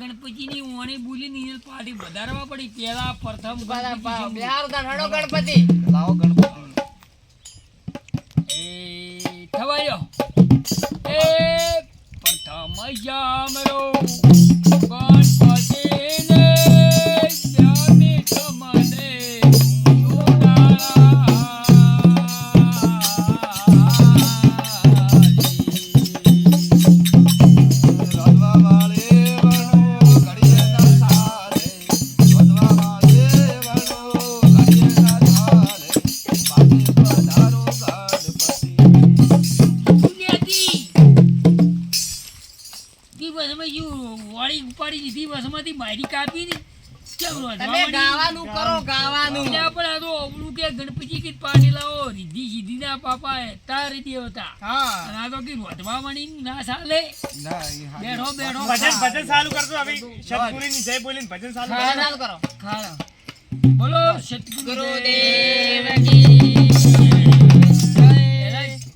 ગણપતિની ઓણી બોલી ની પાર્ટી વધારવા પડી પેલા પ્રથમ બિહાર દાડો ગણપતિ લાવો ગણપતિ એ થવાયો એ પ્રથમ જામરો ગણપતિને જામે તમને વસમાંથી મારી કાપી ને તમે ગાવાનું કરો ગાવાનું પણ આ તો ઓબળું કે ગણપતિ કે પાણી લાવો રીધી સીધી ના પાપા તારે દેવતા હા અને આ તો કે વધવા મણી ના ચાલે ના બેઠો બેઠો ભજન ચાલુ કરજો હવે સતગુરુની જય બોલીને ભજન ચાલુ કરો ખાડા બોલો ગુરુદેવ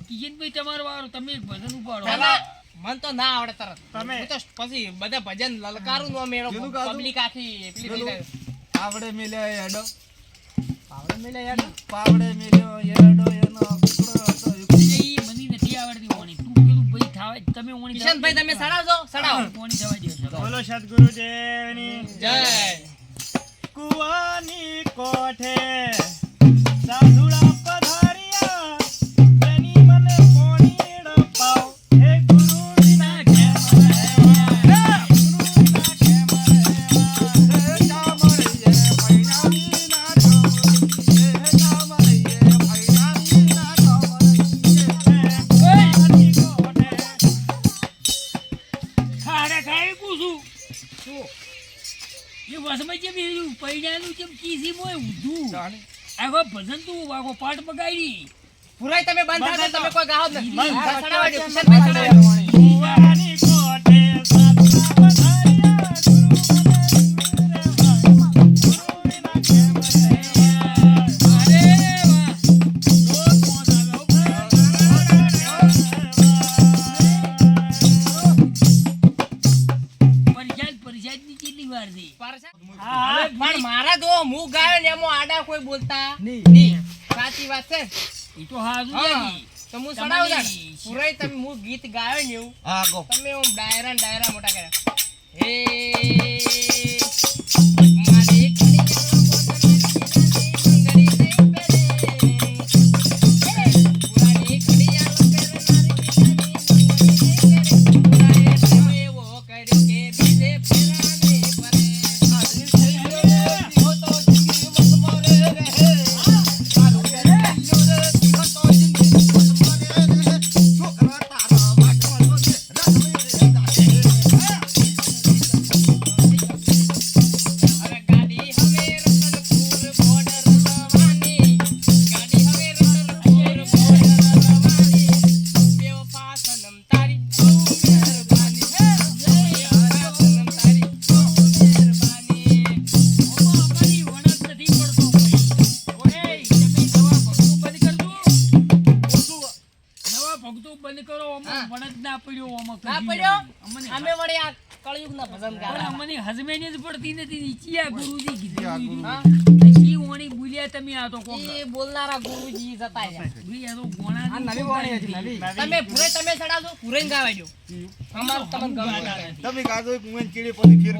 કિશનભાઈ તમારો વારો તમે એક ભજન ઉપાડો મન તો ના આવડે તરત તમે હું તો પછી બધા ભજન લલકારું નો મેળો પબ્લિક આખી પેલી થઈ જાય પાવડે મિલ્યો હેડો પાવડે મેલે યાર પાવડે મિલ્યો હેડો એનો ટુકડો હતો ઈ મને નથી આવડતી ઓણી તું પેલું ભાઈ થાવે તમે ઓણી કિશનભાઈ તમે સડાવજો સડાવો ઓણી જવા દે બોલો સતગુરુદેવની જય કુવાની કોઠે સાધુડા પધાર્યા તેની મને પોણી ડપાવ હે ગુરુ વિના કેમ રહેવા ખાડા ખાઈ પૂછું એ વસમાં જેમ એવું પૈડાનું જેમ કીસી મોય ઊંધું આખો ભજન તું આખો પાઠ બગાડી પુરાઈ તમે બંધ થાજો તમે કોઈ ગાઓ જ નથી બંધ હા, સડાવા દો કિશનભાઈ સડાવા દો. કુવાની કોઠે સાધુડા પધાર્યા પરિષદની કેટલી વાર છે હા, પણ મારા જો હું ગાયો ને એમાં આડા કોઈ બોલતા નહીં. નહીં સાચી વાત છે એ તો હાજુ હા, તો હું સડાવું છું તમારી- પુરાઈ તમે હું ગીત ગાયો ને એવું હા ગો તમે હું ડાયરા મોટા કર્યા હે મારી કણિયા બોલનારી મંગળી થઈ પેરે પુરાની કણિયા કરનારી પુરાએ એવો કર્યો કે બીજે ફેરાને પરે અરે ગાડી હવે રતનપુર બોર્ડર રવાની ગાડી હવે રતનપુર બોર્ડર રવાની બેવ પાસનમ તારી બહુ મહેરબાની હે પાસનમ તારી બહુ મહેરબાની ઓમાં અમારી વણત નથી પડતો કોઈ. ઓય, તમે નવા ભક્તો બંધ કરજો. નવા ભક્તો બંધ કરો આમાં હા. વણત ના પડ્યો આમાં ના કદી પડ્યો અમને અમે વળી આ કળયુગના ભજન પણ ગાવા અમને હજમેની જ પડતી નથી નીચિયા ગુરુજી કીધું હા ઈ ઓણી બોલ્યા તમે આ તો કોક એ બોલનારા ગુરુજી જતા રહ્યા ભઈ આ તો ગોણા આ નવી વાણી હતી નવી તમે પૂરે તમે સડાવજો પૂરે ગાવા દો અમાર તમને ગમે તમે ગાજો એક મુંન ચીડી પછી ફેર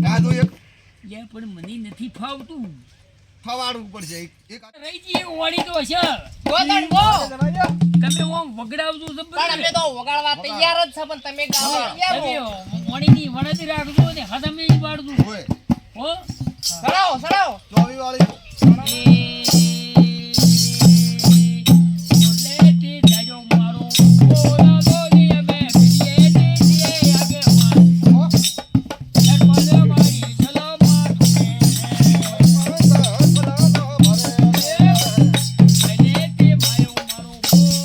ગાજો એક યા પણ મને નથી ફાવતું ફવાડવું પડશે એક રહી જઈએ ઓણી તો છે ગોદણ ગો તમે ઓમ વગડાવજો પણ જબર અમે તો વગાડવા તૈયાર જ છે પણ તમે ગાવા તૈયાર તમે હો ઓણીની વણત રાખજો ને હદમે ઈ પાડજો ઓય હો સડાવો સડાવો ચોવી વાળી ઓલેટી જાજો મારો ઓલા દોની મે પીએ દીએ આગે માર ચલો મારી ચલો માર અનેતી માયો મારો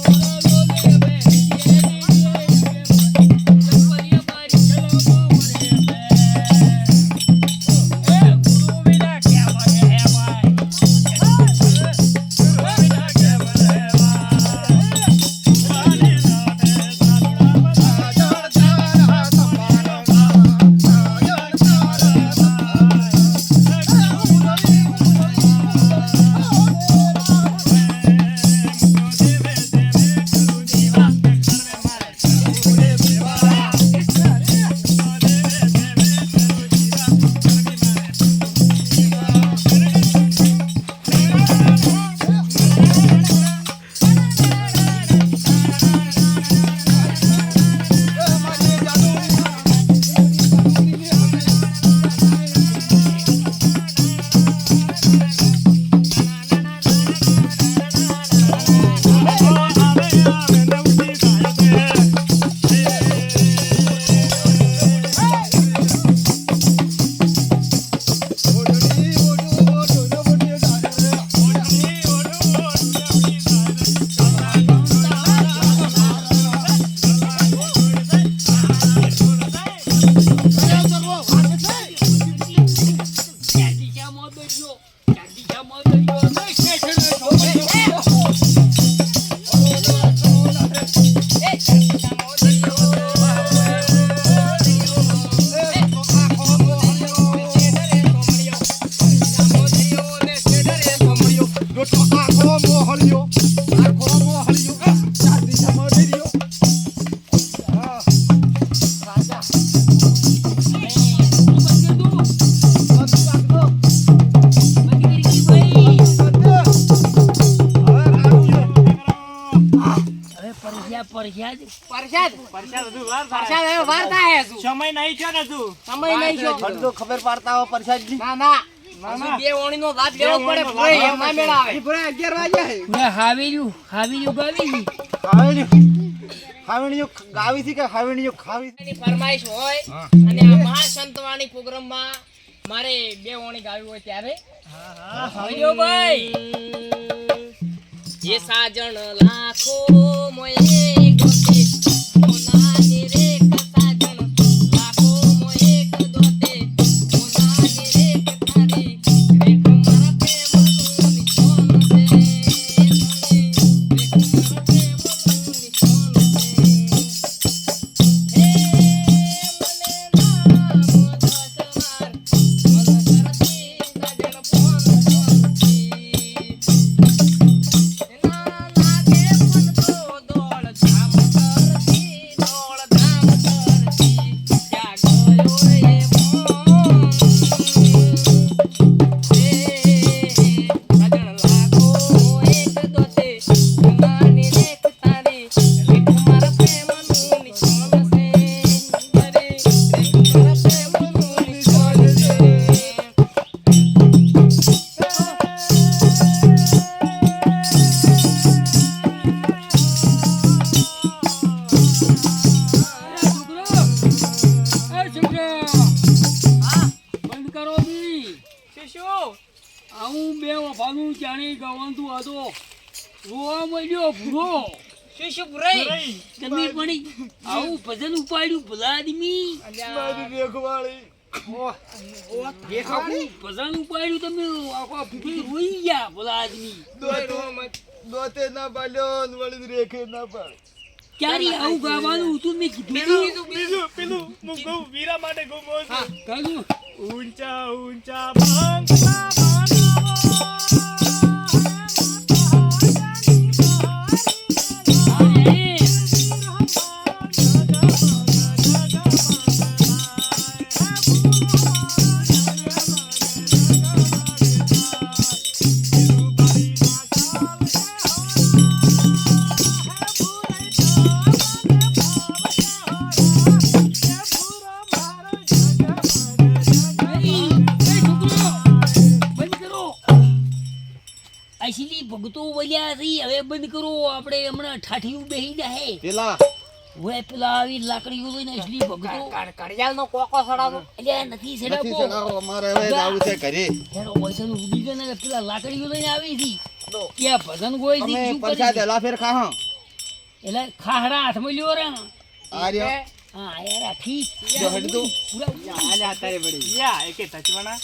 ઓલા દોની મે પીએ દીએ આગે માર ચલો મારી ચલો મોરે મે એ ગુરુ વિના કે મારે હે ભાઈ પરસ્યાદ પરસાદ પરસાદ હજુ વાર થાય. પરસાદ હવે વાર થાય હજુ. સમય નહીં થયો ને હજુ. સમય નહીં છો. હજુ તો ખબર પાડતા હો પરસાદજી. ના ના ના, હજુ ના. બે ઓણીનો લાભ લેવો બે પડે ઓણીનો ભાઈ, લાભ એમ ના મેળ આવે. હાવેલ્યું ગાવી ખાવણીઓ ગાવી છે કે ખાવણીઓ ખાવી છે? એની ફરમાઈશ હોય હા. અને આ મહાસંતવાણી પ્રોગ્રામમાં મારે બે ઓણી ગાવી હોય ત્યારે હરિયો ભાઈ ये साजन लाखों मोए गोते मोनानी रे साजन लाखों मोए गोते मोनानी रे थारी रे कुमारा प्रेम निशान से रे कुमारा प्रेम निशान से हे मने नाम दसवार मन करती साजन फोन करती ના લાગે પણ તો દોડ ધામ કરતી ક્યાં ગયો રે મોન સજણ લાગો એક દોતે નાની રેખ તારી રે કુમાર પ્રેમનું નિશાન છે રે કુમાર પ્રેમનું નિશાન છે બંધ કરો બી શું આવું બે વફાનું જાણી ગવાતું હતો રોવા મળ્યો ભૂરો શું પુરાઈ રહી. તમે પણ આવું ભજન ઉપાડ્યું ભલા આદમી મારી રેખવાળી. આવું ભજન ઉપાડ્યું તમે આખા ભૂખી રોઈ ગયા ભલા આદમી દોતે ના પાડ્યો ને વળી રેખે ના પાડ. ક્યારે આવું ગાવાનું હતું મેં કીધું પેલું હું ગૌ વીરા માટે ગૌ મોજ. કાજુ ઊંચા ઊંચા બંગલા આશીલી ભગતો વળ્યા હતી હવે બંધ કરો આપણે હમણાં ઠાઠિયું બેહી જાય પેલા હવે પેલા આવી લાકડીઓ લઈને આશલી ભગતો કડિયાલનો કોકો સડાવો એટલે નથી નથી સેડાપો સડાવો, અમારે હવે જાવું છે ઘરે. એનો વૈસન ઉડી ગયો ને પેલા લાકડીઓ લઈને આવી હતી ત્યાં ભજન ગોઈ અમે હતી શું પરસાદ કરી હેલા ફેર ખાહો. એટલે ખાહડા હાથમાં લ્યો રે આ રહ્યો. હા યાર ઠીક જો હટ દો. પૂરા યા એકે તચવાના